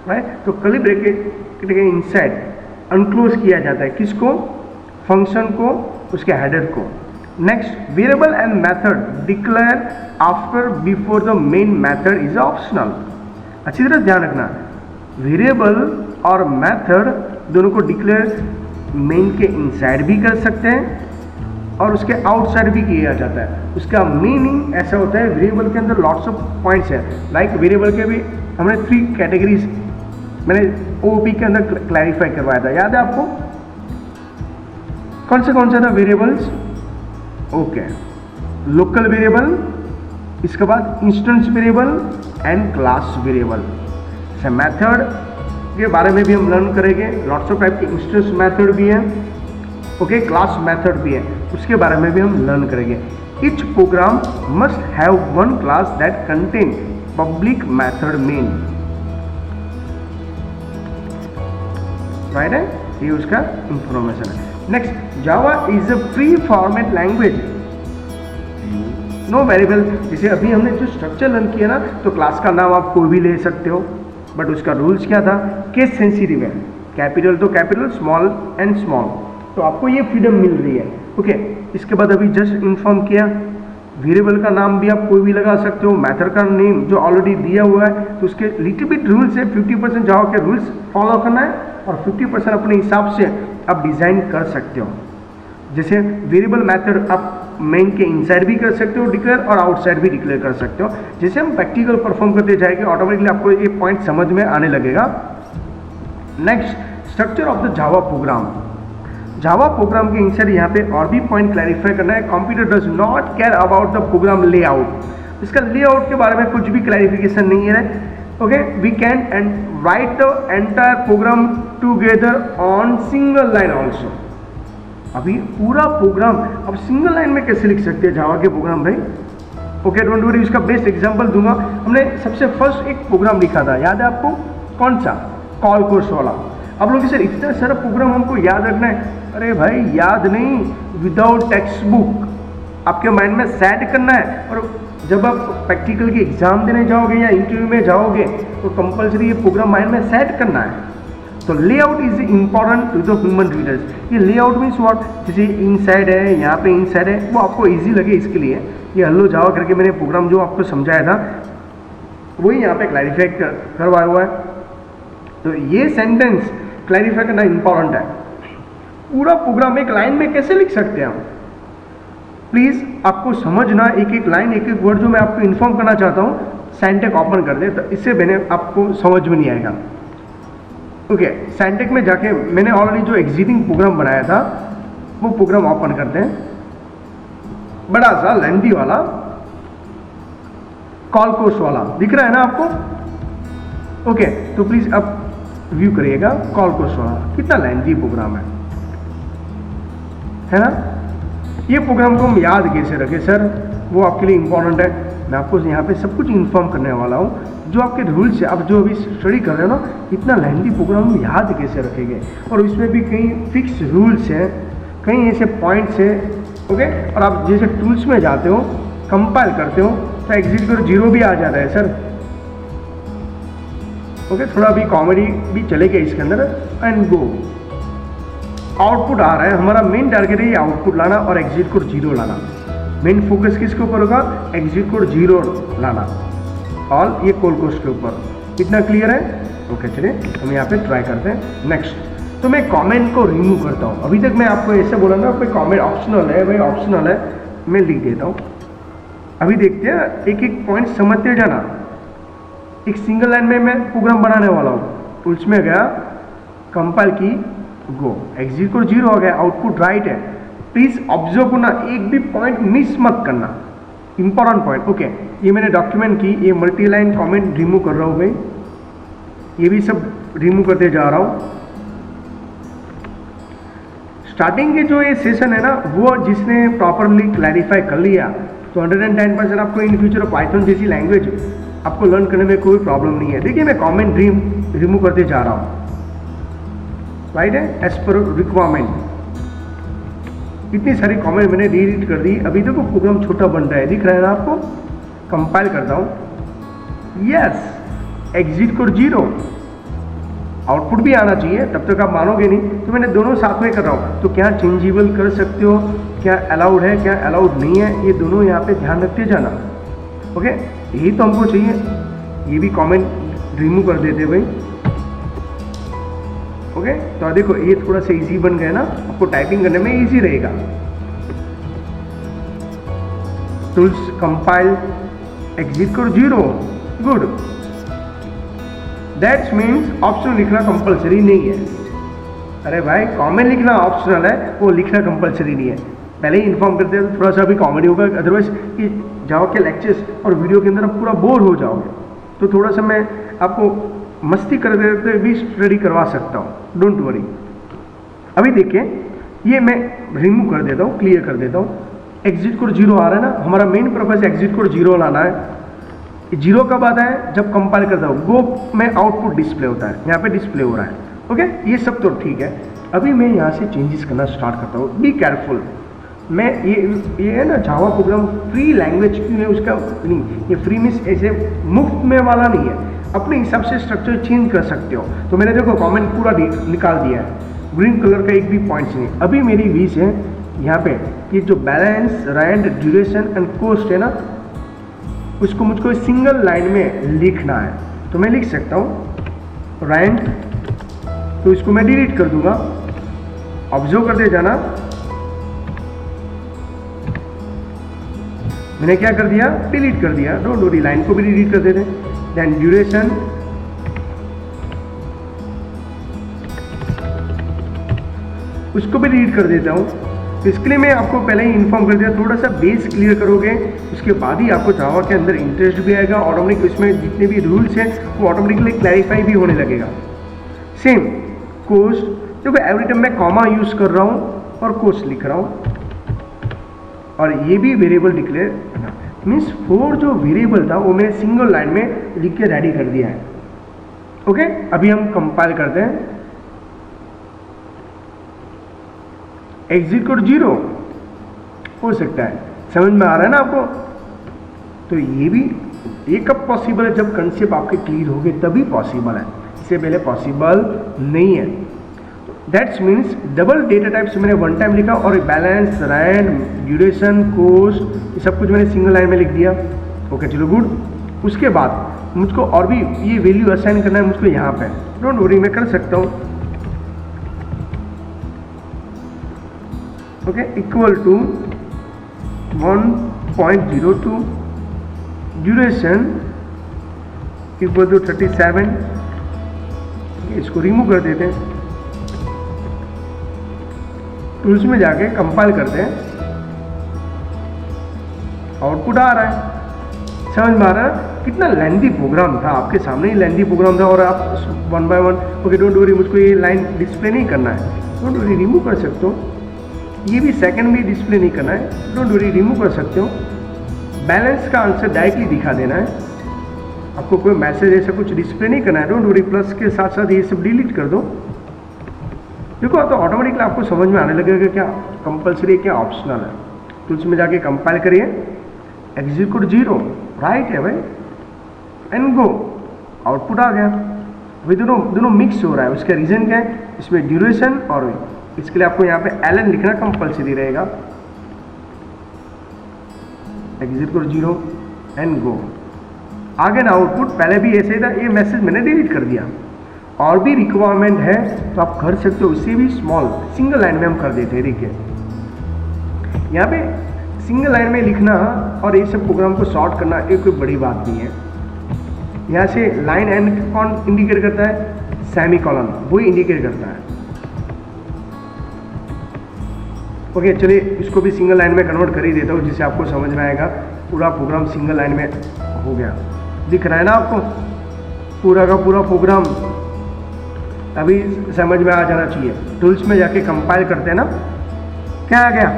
राइट? तो कर्ली ब्रैकेट के इनसाइड अनक्लोज किया जाता है किसको? फंक्शन को, उसके हेडर को। Next variable and method declare after before the main method is optional. अच्छी तरह ध्यान रखना, वेरिएबल और मेथड दोनों को डिक्लेयर मेन के इनसाइड भी कर सकते हैं और उसके आउटसाइड भी किया जाता है। उसका मीनिंग ऐसा होता है, वेरिएबल के अंदर लॉट्स ऑफ पॉइंट्स है, लाइक वेरिएबल के भी हमने 3 कैटेगरीज मैंने ओपी के अंदर क्लैरिफाई करवाया था, याद है आपको? कौन सा था वेरिएबल्स? ओके, लोकल वेरिएबल, इसके बाद instance variable and class variable. Method के बारे में भी हम लर्न करेंगे, लॉट्स ऑफ टाइप के इंस्टेंस मेथड भी है, ओके, क्लास मेथड भी है, उसके बारे में भी हम लर्न करेंगे। Each program must have one class that contain public method main, right है? ये उसका इंफॉर्मेशन है। Next, Java is a free format language, no variable. जैसे अभी हमने जो स्ट्रक्चर लर्न किया ना, तो क्लास का नाम आप कोई भी ले सकते हो, बट उसका रूल्स क्या था? केस सेंसिटिव है, कैपिटल तो कैपिटल, स्मॉल एंड स्मॉल, तो आपको ये फ्रीडम मिल रही है। ओके, इसके बाद अभी जस्ट इन्फॉर्म किया, वेरिएबल का नाम भी आप कोई भी लगा सकते हो, मेथड का नेम जो ऑलरेडी दिया हुआ है, तो उसके लिटिल बिट रूल्स है। 50% जावा के रूल्स फॉलो करना है और 50% अपने हिसाब से आप डिज़ाइन कर सकते हो। जैसे वेरिएबल मेथड आप मेन के इनसाइड भी कर सकते हो डिक्लेयर और आउटसाइड भी डिक्लेयर कर सकते हो। जैसे हम प्रैक्टिकल परफॉर्म करते जाएंगे ऑटोमेटिकली आपको ये पॉइंट समझ में आने लगेगा। Next, structure of the Java program. Java program के इनसाइड यहाँ पे और भी पॉइंट क्लैरिफाई करना है। Computer does not care about the program layout. इसका लेआउट के बारे में कुछ भी क्लैरिफिकेशन नहीं है। Okay, we can and write the entire program together on single line also. अभी पूरा प्रोग्राम अब सिंगल लाइन में कैसे लिख सकते हैं जावा के प्रोग्राम भाई? ओके, डोंट वरी, इसका बेस्ट एग्जांपल दूंगा। हमने सबसे फर्स्ट एक प्रोग्राम लिखा था, याद है आपको? कौन सा? कॉल कोर्स वाला। अब लोग सर इतना सारा प्रोग्राम हमको याद रखना है। अरे भाई याद नहीं, विदाउट टेक्स्ट बुक आपके माइंड में सेट करना है। और जब आप प्रैक्टिकल की एग्जाम देने जाओगे या इंटरव्यू में जाओगे तो कंपलसरी ये प्रोग्राम माइंड में सेट करना है। तो layout is important to the human readers. ये लेआउट मीन्स व्हाट? जैसे इनसाइड है, यहाँ पे इनसाइड है, वो आपको इजी लगे इसके लिए ये हेलो जावा करके मैंने प्रोग्राम जो आपको समझाया था वही यहाँ पे क्लैरिफाई करवाया हुआ है। तो ये सेंटेंस क्लैरिफाई करना इंपॉर्टेंट है। पूरा प्रोग्राम एक लाइन में कैसे लिख सकते हैं हम? प्लीज़ आपको समझना, एक एक लाइन एक एक वर्ड जो मैं आपको इन्फॉर्म करना चाहता हूँ साइंटेक ओपन कर दे, तो इससे मैंने आपको समझ में नहीं आएगा। ओके, साइंटेक में जाके मैंने ऑलरेडी जो एग्जिटिंग प्रोग्राम बनाया था वो प्रोग्राम ओपन करते हैं, बड़ा सा लेंथी वाला कॉल कोर्स वाला दिख रहा है ना आपको? ओके, तो प्लीज़ अब व्यू करिएगा कॉल कोर्स वाला, कितना लेंथी प्रोग्राम है ना? ये प्रोग्राम को हम याद कैसे रखें सर, वो आपके लिए इंपॉर्टेंट है। मैं आपको यहाँ पे सब कुछ इन्फॉर्म करने वाला हूँ। जो आपके रूल्स है, आप जो अभी स्टडी कर रहे हो ना, इतना लेंथी प्रोग्राम हम याद कैसे रखेंगे? और इसमें भी कई फिक्स रूल्स हैं, कई ऐसे पॉइंट्स हैं। ओके, और आप जैसे टूल्स में जाते हो, कंपाइल करते हो तो एग्जिट कर 0 भी आ जाता है सर। ओके, थोड़ा भी कॉमेडी भी चलेगा इसके अंदर। एंड गो, आउटपुट आ रहा है, हमारा मेन टारगेट है ये आउटपुट लाना और एग्जिट कोड 0 लाना। मेन फोकस किसके ऊपर होगा? एग्जिट कोड 0 लाना, ऑल ये कॉल कोर्स के ऊपर। इतना क्लियर है? ओके, चलिए हम यहाँ पे ट्राई करते हैं। नेक्स्ट, तो मैं कमेंट को रिमूव करता हूँ। अभी तक मैं आपको ऐसे बोला ना, कोई कमेंट ऑप्शनल है, भाई ऑप्शनल है, मैं लिख देता हूँ। अभी देखते हैं, एक एक पॉइंट समझते जाना। एक सिंगल लाइन में मैं प्रोग्राम बनाने वाला हूँ। टूल्स में गया, कंपाइल की, गो, एग्जिट कोड 0 हो गया, आउटपुट राइट है। प्लीज ऑब्जर्व करना, एक भी पॉइंट मिस मत करना, इंपॉर्टेंट पॉइंट। ओके, ये मैंने डॉक्यूमेंट की, ये मल्टी लाइन कमेंट रिमूव कर रहा हूँ भाई, ये भी सब रिमूव करते जा रहा हूँ। स्टार्टिंग के जो ये सेशन है ना, वो जिसने प्रॉपरली क्लैरिफाई कर लिया तो 110% आपको इन फ्यूचर पाइथन जैसी लैंग्वेज आपको लर्न करने में कोई प्रॉब्लम नहीं है। देखिए मैं कमेंट रिमूव करते जा रहा हूँ, राइट है, एज पर रिक्वायरमेंट। इतनी सारी कमेंट मैंने रीड कर दी। अभी देखो प्रोग्राम छोटा बन रहा है, दिख रहा है ना आपको? कंपाइल करता हूँ, यस, एग्जिट कोड 0, आउटपुट भी आना चाहिए, तब तक आप मानोगे नहीं। तो मैंने दोनों साथ में कर रहा हूँ। तो क्या चेंजेबल कर सकते हो, क्या अलाउड है, क्या अलाउड नहीं है, ये दोनों यहाँ पे ध्यान रखते जाना। ओके, यही तो हमको चाहिए। ये भी कमेंट रिमूव कर देते भाई। ओके, तो देखो ये थोड़ा सा इजी बन गया ना, आपको टाइपिंग करने में इजी रहेगा। Tools, compile, exit code 0, good. That's means optional लिखना कंपलसरी नहीं है। अरे भाई, कमेंट लिखना ऑप्शनल है, वो लिखना कंपलसरी नहीं है। पहले ही इन्फॉर्म करते हैं तो थोड़ा सा भी कॉमेडी होगा, अदरवाइज कि जाओ के लेक्चर्स और वीडियो के अंदर आप पूरा बोर हो जाओगे। तो थोड़ा सा मैं आपको मस्ती कर देते भी स्टडी करवा सकता हूँ, डोंट वरी। अभी देखिए, ये मैं रिमूव कर देता हूँ, क्लियर कर देता हूँ। एग्जिट कोड 0 आ रहा है ना, हमारा मेन पर्पज एग्जिट कोड 0 लाना है। 0 कब आता है? जब कंपाइल करता हूँ, गो में आउटपुट डिस्प्ले होता है, यहाँ पे डिस्प्ले हो रहा है। ओके, ये सब तो ठीक है। अभी मैं यहाँ से चेंजेस करना स्टार्ट करता हूँ। Be careful. मैं ये है ना, जावा प्रोग्राम फ्री लैंग्वेज क्यों है उसका नहीं, ये फ्री मीन्स ऐसे मुफ्त में वाला नहीं है, अपने हिसाब से स्ट्रक्चर चेंज कर सकते हो। तो मैंने देखो कमेंट पूरा निकाल दिया है, ग्रीन कलर का एक भी पॉइंट्स नहीं। अभी मेरी विश है यहाँ पे ये जो balance, rent, duration and cost है ना, उसको मुझको सिंगल लाइन में लिखना है। तो मैं लिख सकता हूँ रेंट, तो इसको मैं डिलीट कर दूंगा। ऑब्जर्व करते जाना, मैंने क्या कर दिया, डिलीट कर दिया, डोंट वरी, लाइन को भी डिलीट कर देते। देन ड्यूरेशन, उसको भी डिलीट कर देता हूँ। तो इसके लिए मैं आपको पहले ही इन्फॉर्म कर दिया, थोड़ा सा बेस क्लियर करोगे उसके बाद ही आपको जावा के अंदर इंटरेस्ट भी आएगा, ऑटोमेटिक उसमें जितने भी रूल्स हैं वो ऑटोमेटिकली क्लैरिफाई भी होने लगेगा। सेम कोस्ट, देखो एवरी टाइम मैं कॉमा यूज़ कर रहा हूँ और कोस्ट लिख रहा हूँ, और ये भी वेरिएबल डिक्लेयर करना मीन्स 4 जो वेरिएबल था वो मैंने सिंगल लाइन में लिख के रेडी कर दिया है। ओके, अभी हम कंपाइल करते हैं। एग्जिट कोड 0 हो सकता है, समझ में आ रहा है ना आपको? तो ये भी, ये कब पॉसिबल है, जब कंसेप्ट आपके क्लियर हो गए तभी पॉसिबल है, इससे पहले पॉसिबल नहीं है। That's means double data types मैंने वन टाइम लिखा, और बैलेंस, रैंड, ड्यूरेशन, कोस्ट, ये सब कुछ मैंने सिंगल लाइन में लिख दिया। ओके चलो गुड। उसके बाद मुझको और भी ये वैल्यू असाइन करना है मुझको यहाँ पे, डोंट वरी मैं कर सकता हूँ। Okay, equal to 1.02, duration equal to 37, इसको रिमूव कर देते हैं। टूल्स में जाके कंपाइल करते हैं, आउटपुट आ रहा है, समझ में आ रहा है? कितना लेंथी प्रोग्राम था, आपके सामने ही लेंथी प्रोग्राम था, और आप 1 बाय 1। ओके डोंट वरी, मुझको ये लाइन डिस्प्ले नहीं करना है, डोंट वरी रिमूव कर सकते हो। ये भी सेकंड में डिस्प्ले नहीं करना है, डोंट वरी रिमूव कर सकते हो। बैलेंस का आंसर डायरेक्टली दिखा देना है, आपको कोई मैसेज ऐसा कुछ डिस्प्ले नहीं करना है, डोंट वरी। प्लस के साथ साथ ये सब डिलीट कर दो। देखो तो ऑटोमेटिकली आपको समझ में आने लगेगा क्या कंपलसरी है क्या ऑप्शनल है। टूल्स में जाके कंपाइल करिए, एग्जिट कोड 0 राइट है भाई, एंड गो, आउटपुट आ गया। अभी दोनों मिक्स हो रहा है, उसका रीज़न क्या है, इसमें ड्यूरेशन और इसके लिए आपको यहाँ पे एलन लिखना कंपलसरी रहेगा। एग्जिट कोड 0 एंड गो, आगे ना आउटपुट, पहले भी ऐसे ही था, ये मैसेज मैंने डिलीट कर दिया। और भी रिक्वायरमेंट है तो आप कर सकते हो, उससे भी स्मॉल सिंगल लाइन में हम कर देते हैं। देखिए यहाँ पे सिंगल लाइन में लिखना और ये सब प्रोग्राम को सॉर्ट करना एक कोई बड़ी बात नहीं है। यहाँ से लाइन एंड कौन इंडिकेट करता है, सेमी कॉलन, वही इंडिकेट करता है। ओके चलिए इसको भी सिंगल लाइन में कन्वर्ट कर ही देता हूँ, जिससे आपको समझ में आएगा पूरा प्रोग्राम सिंगल लाइन में हो गया। दिख रहा है ना आपको पूरा का पूरा प्रोग्राम, अभी समझ में आ जाना चाहिए। टूल्स में जाके कंपाइल करते हैं ना, क्या आ गया,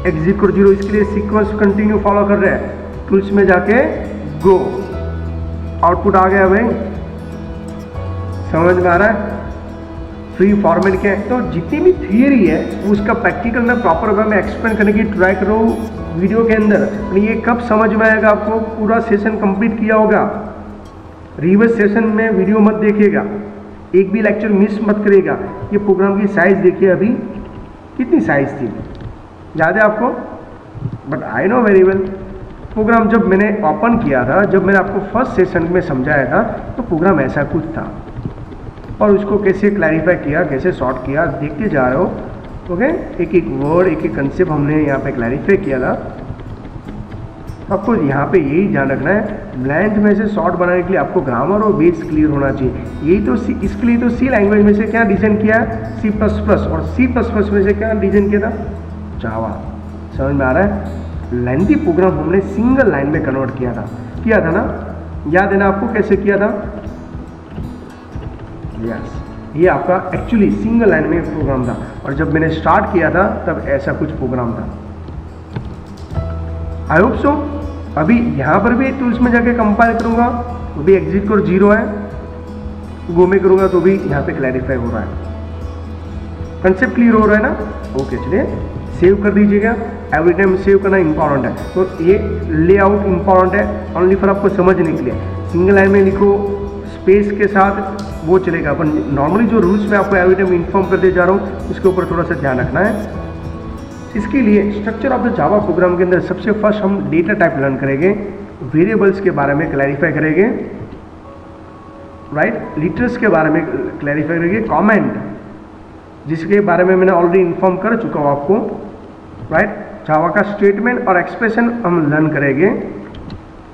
एग्जिट कोड 0, इसके लिए सीक्वेंस कंटिन्यू फॉलो कर रहे हैं। टूल्स में जाके गो, आउटपुट आ गया भाई, समझ में आ रहा है? फ्री फॉर्मेट क्या है, तो जितनी भी थियरी है उसका प्रैक्टिकल में प्रॉपर वे में एक्सप्लेन करने की ट्राई करो वीडियो के अंदर। ये कब समझ में आएगा आपको, पूरा सेशन कंप्लीट किया होगा। रिवर्स सेशन में वीडियो मत देखिएगा, एक भी लेक्चर मिस मत करिएगा। ये प्रोग्राम की साइज़ देखिए, अभी कितनी साइज़ थी, याद है आपको? But I know very well, program जब मैंने ओपन किया था, जब मैंने आपको फर्स्ट सेशन में समझाया था, तो प्रोग्राम ऐसा कुछ था, और उसको कैसे क्लैरिफाई किया, कैसे सॉर्ट किया, देखते जा रहे हो। ओके, एक एक वर्ड, एक एक कंसेप्ट हमने यहाँ पे क्लैरिफाई किया था। आपको यहाँ पे यही ध्यान रखना है, ब्लैंक में से शॉर्ट बनाने के लिए आपको ग्रामर और बेस क्लियर होना चाहिए। यही तो इसके लिए तो सी लैंग्वेज में से क्या डिज़ाइन किया, C++, और C++ में से क्या डिज़ाइन किया था, जावा। समझ में आ रहा है? लेंथी प्रोग्राम हमने सिंगल लाइन में कन्वर्ट किया था ना, याद है ना आपको कैसे किया था? यस, ये आपका एक्चुअली सिंगल लाइन में प्रोग्राम था, और जब मैंने स्टार्ट किया था तब ऐसा कुछ प्रोग्राम था। I hope so. अभी यहाँ पर भी टूल्स में जाके कंपाइल करूँगा, वो भी एग्जिट कोड 0 है, गो में करूँगा तो भी यहाँ पे क्लैरिफाई हो रहा है, कंसेप्ट क्लियर हो रहा है ना। ओके चलिए सेव कर दीजिएगा, एवरी टाइम सेव करना इंपॉर्टेंट है। तो ये लेआउट इंपॉर्टेंट है ओनली फॉर आपको समझने के लिए। सिंगल लाइन में लिखो स्पेस के साथ, वो चलेगा, पर नॉर्मली जो रूल्स मैं आपको एवरी टाइम इन्फॉर्म करते जा रहा हूँ उसके ऊपर थोड़ा सा ध्यान रखना है। इसके लिए structure of the Java program के अंदर सबसे फर्स्ट हम डेटा टाइप लर्न करेंगे, वेरिएबल्स के बारे में क्लैरिफाई करेंगे, राइट, लिटर्स के बारे में क्लैरिफाई करेंगे, कमेंट जिसके बारे में मैंने ऑलरेडी इन्फॉर्म कर चुका हूँ आपको, राइट, जावा का स्टेटमेंट और एक्सप्रेशन हम लर्न करेंगे।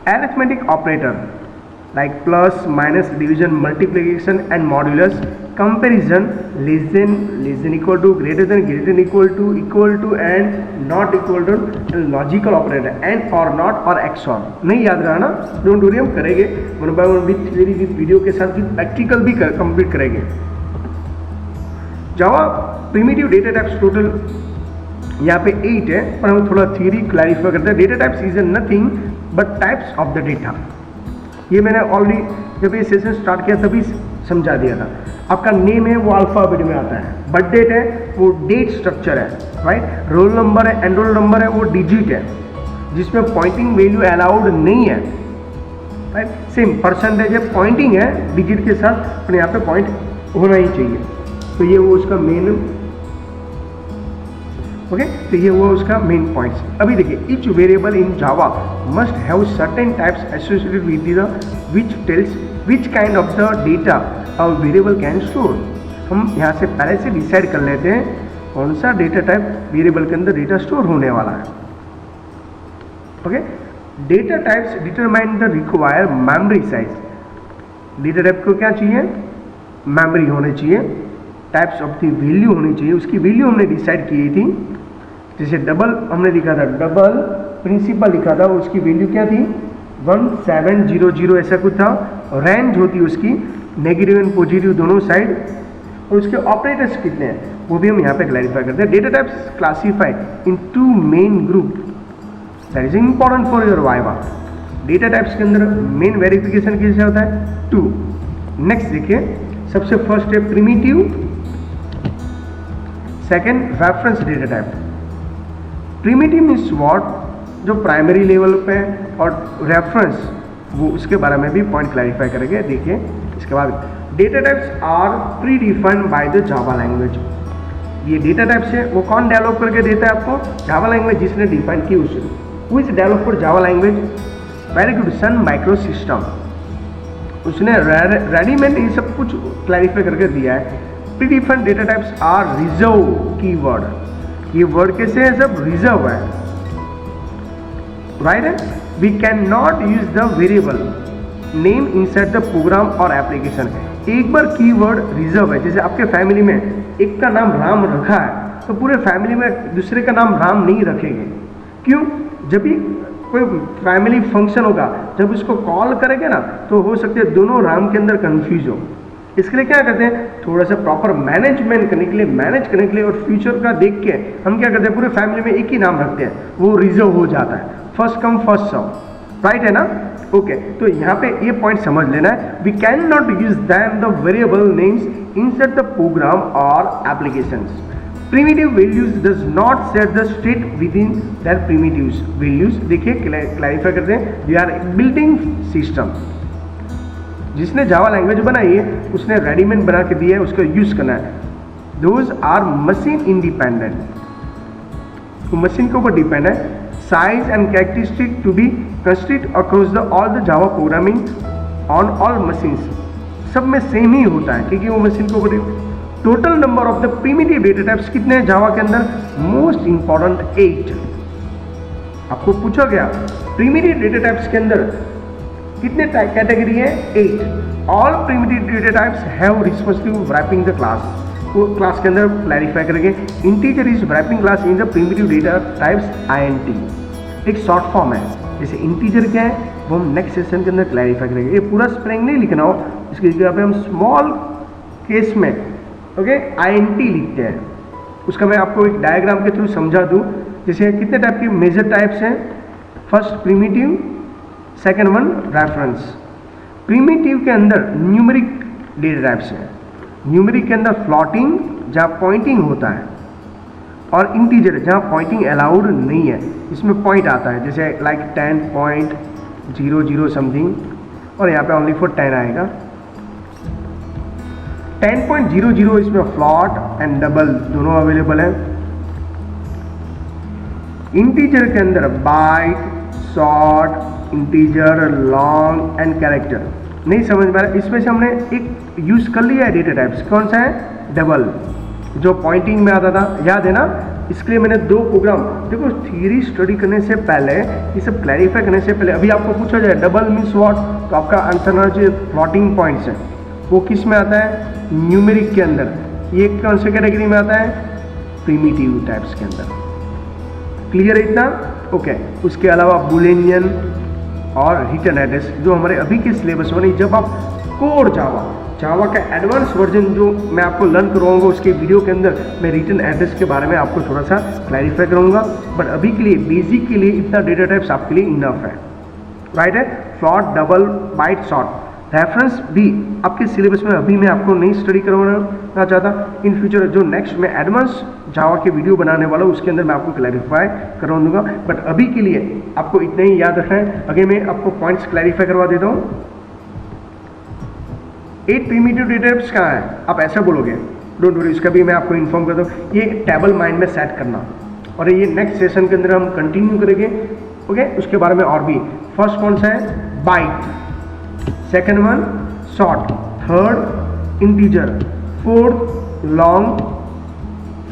Arithmetic operator like plus, minus, division, multiplication and modulus, comparison, less than equal to, greater than equal to and not equal to, logical operator and or not और xor. नहीं याद रहा ना, don't worry, हम करेंगे one by one with theory with video के साथ, with practical भी कंप्लीट करेंगे। Java primitive data types total यहाँ पे 8 है, पर हम थोड़ा थ्योरी क्लैरिफाई करते हैं। Data types is nothing but types of the data. ये मैंने ऑलरेडी जब ये सेशन स्टार्ट किया तभी समझा दिया था। आपका नेम है वो अल्फाबेट में आता है, बर्थ डेट है वो डेट स्ट्रक्चर है, राइट। रोल नंबर है, एनरोल नंबर है वो डिजिट है, जिसमें पॉइंटिंग वैल्यू अलाउड नहीं है, राइट। सेम परसेंटेज है, पॉइंटिंग है डिजिट के साथ, पर यहाँ पे पॉइंट होना ही चाहिए। तो ये वो उसका मेन, ओके, तो ये वो उसका मेन पॉइंट्स। अभी देखिए, each variable in Java must have certain types associated with the which tells which kind of the data a variable can store. हम यहाँ से पहले से डिसाइड कर लेते हैं कौन सा डेटा टाइप वेरिएबल के अंदर डेटा स्टोर होने वाला है, okay. Data types determine the require memory size. Data type को क्या चाहिए, मेमोरी होनी चाहिए, टाइप्स ऑफ द वैल्यू होनी चाहिए, उसकी वैल्यू हमने डिसाइड की थी। जैसे डबल हमने लिखा था, डबल प्रिंसिपल लिखा था, उसकी वैल्यू क्या थी 1700 ऐसा कुछ था। रेंज होती है उसकी नेगेटिव एंड पॉजिटिव दोनों साइड, और उसके ऑपरेटर्स कितने हैं वो भी हम यहाँ पे क्लैरिफाई करते हैं। Data types classified in 2 main group, that is important for your viva. Data types के अंदर मेन वेरिफिकेशन कैसे होता है 2। नेक्स्ट देखिए, सबसे फर्स्ट है primitive, second reference data type. Primitive means what, जो प्राइमरी लेवल पे है, और रेफरेंस वो उसके बारे में भी पॉइंट क्लैरिफाई करेंगे। देखिए इसके बाद data types are predefined by the Java language. ये डेटा टाइप्स है वो कौन डेवलप करके देता है आपको, जावा लैंग्वेज जिसने डिफाइन की उसे। Who is developer Java language, very good, Sun micro system. उसने रेडीमेड ये सब कुछ क्लैरिफाई करके दिया है। Predefined data types are reserve keyword, ये वर्ड कैसे है, सब रिजर्व है, राइट है। We can not use the variable name inside the program or application. एक बार कीवर्ड रिजर्व है, जैसे आपके फैमिली में एक का नाम राम रखा है तो पूरे फैमिली में दूसरे का नाम राम नहीं रखेंगे। क्यों, जब भी कोई फैमिली फंक्शन होगा, जब उसको कॉल करेंगे ना तो हो सकते हैं दोनों राम के अंदर कंफ्यूज हो। इसके लिए क्या करते हैं, थोड़ा सा प्रॉपर मैनेजमेंट करने के लिए, मैनेज करने के लिए और फ्यूचर का देख के हम क्या करते हैं, पूरे फैमिली में एक ही नाम रखते हैं, वो रिजर्व हो जाता है, first come first serve, right है ना। ओके, तो यहाँ पे ये पॉइंट समझ लेना है। We can not use then the variable names inside the program और applications. Primitive values does not set the state with in that primitives values. देखिए क्लैरिफाई करते हैं, दे आर बिल्डिंग सिस्टम। जिसने जावा लैंग्वेज बनाई है उसने readymade बना के दिया है, उसका यूज करना है। दोज आर मशीन इंडिपेंडेंट, तो मशीन के ऊपर डिपेंड है। Size and characteristic to be construct across the all the Java programming on all machines, सब में सेम ही होता है क्योंकि वो मशीन के ऊपर। Total number of the primitive data types कितने हैं जावा के अंदर, मोस्ट इंपॉर्टेंट 8। आपको पूछा गया प्रिमिटिव डेटा टाइप्स के अंदर कितने कैटेगरी है, 8। All primitive data types have responsive wrapping the class, वो क्लास के अंदर क्लैरिफाई करेंगे। Integer is wrapping class in the primitive data types INT, एक शॉर्ट फॉर्म है। जैसे इंटीजर क्या है वो हम नेक्स्ट सेशन के अंदर क्लैरिफाई करेंगे। ये पूरा स्प्रिंग नहीं लिखना हो, इसकी जगह पे हम स्मॉल केस में ओके INT लिखते हैं। उसका मैं आपको एक डायग्राम के थ्रू समझा दूँ। जैसे कितने टाइप के मेजर टाइप्स हैं, first primitive, second one reference. Primitive के अंदर न्यूमेरिक डेटा टाइप्स हैं। न्यूमेरिक के अंदर फ्लोटिंग जहाँ पॉइंटिंग होता है, और इंटीजर जहाँ पॉइंटिंग अलाउड नहीं है, इसमें पॉइंट आता है जैसे लाइक 10.00 समथिंग, और यहाँ पे ओनली फॉर 10 आएगा। 10.00 इसमें फ्लॉट एंड डबल दोनों अवेलेबल है। इंटीजर के अंदर byte, short, integer, long and character. नहीं समझ में आ रहा, इसमें से हमने एक यूज कर लिया है डेटा टाइप्स, कौन सा है, डबल, जो पॉइंटिंग में आता था, याद है ना। इसके लिए मैंने 2 प्रोग्राम, देखो थियरी स्टडी करने से पहले, ये सब क्लैरिफाई करने से पहले, अभी आपको पूछा जाए डबल मीन्स व्हाट, तो आपका आंसर ना जो फ्लोटिंग पॉइंट्स है वो किस में आता है, न्यूमेरिक के अंदर। ये कौन से कैटेगरी में आता है, प्रिमिटिव टाइप्स के अंदर। क्लियर है इतना? ओके। उसके अलावा बुलियन और रिटर्न एड्रेस जो हमारे अभी के सिलेबस में नहीं, जब आप कोर जावा का एडवांस वर्जन जो मैं आपको लर्न करवाऊंगा उसके वीडियो के अंदर मैं रिटर्न एड्रेस के बारे में आपको थोड़ा सा क्लैरिफाई करूंगा। बट अभी के लिए बेसिक के लिए इतना डेटा टाइप्स आपके लिए इनफ है, राइट है। Float, double, byte, short. Reference भी आपके सिलेबस में अभी मैं आपको नहीं स्टडी करवाना चाहता, इन फ्यूचर जो नेक्स्ट मैं एडवांस जावा के वीडियो बनाने वाला हूँ उसके अंदर मैं आपको क्लैरिफाई करवा दूंगा। बट अभी के लिए आपको इतना ही याद रखना है। अगर मैं आपको पॉइंट्स क्लैरिफाई करवा देता हूँ, 8 प्रिमिटिव डेटा टाइप्स कहाँ है, आप ऐसा बोलोगे, डोंट वरी, इसका भी मैं आपको इन्फॉर्म करता हूँ। ये टेबल माइंड में सेट करना, और ये नेक्स्ट सेशन के अंदर हम कंटिन्यू करेंगे, ओके। उसके बारे में और भी, फर्स्ट कौन सा है, byte, second one short, third integer, fourth long,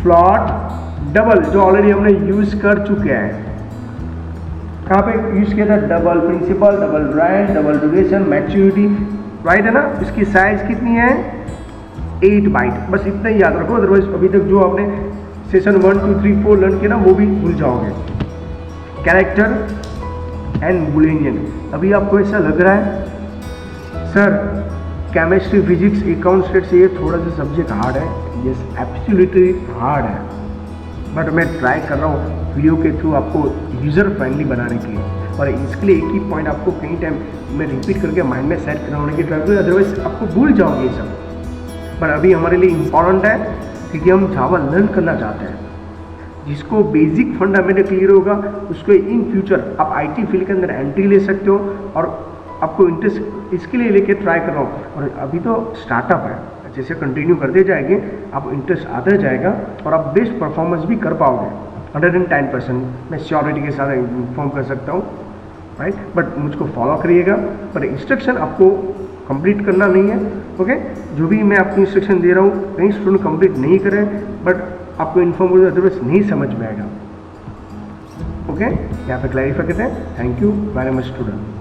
float, double जो ऑलरेडी हमने यूज कर चुके हैं। कहाँ पे यूज किया था, double principal, double brand, double duration, maturity, right है ना। इसकी साइज कितनी है, 8 बाइट, बस इतना ही याद रखो, अदरवाइज अभी तक जो आपने सेशन 1, 2, 3, 4 लर्न किया ना वो भी भूल जाओगे। कैरेक्टर एंड बुलियन, अभी आपको ऐसा लग रहा है sir chemistry, physics, account, states ये थोड़ा सा सब्जेक्ट हार्ड है, यस एब्सोल्युटली हार्ड है, बट मैं ट्राई कर रहा हूँ वीडियो के थ्रू आपको यूज़र फ्रेंडली बनाने के लिए, और इसके लिए एक ही पॉइंट आपको कई टाइम मैं रिपीट करके माइंड में सेट करवाने की ट्राई करूँ, अदरवाइज आपको भूल जाओगे ये सब। पर अभी हमारे लिए इम्पॉर्टेंट है क्योंकि हम जावा लर्न करना चाहते हैं। जिसको बेसिक फंडामेंटल क्लियर होगा उसको इन फ्यूचर आप आईटी फील्ड के अंदर एंट्री ले सकते हो, और आपको इंटरेस्ट इसके लिए लेके ट्राई कर रहा हूँ। और अभी तो स्टार्टअप है, जैसे कंटिन्यू करते जाएंगे आप इंटरेस्ट आता जाएगा और आप बेस्ट परफॉर्मेंस भी कर पाओगे 110%, मैं श्योरिटी के साथ इन्फॉर्म कर सकता हूँ, राइट। बट मुझको फॉलो करिएगा, पर इंस्ट्रक्शन आपको कंप्लीट करना नहीं है, ओके। जो भी मैं आपको इंस्ट्रक्शन दे रहा हूँ कहीं स्टूडेंट कंप्लीट नहीं करें, बट आपको इन्फॉर्म करो, अदरवाइज नहीं समझ में आएगा, ओके। यहाँ पे क्लैरिफाई करते हैं। Thank you very much student.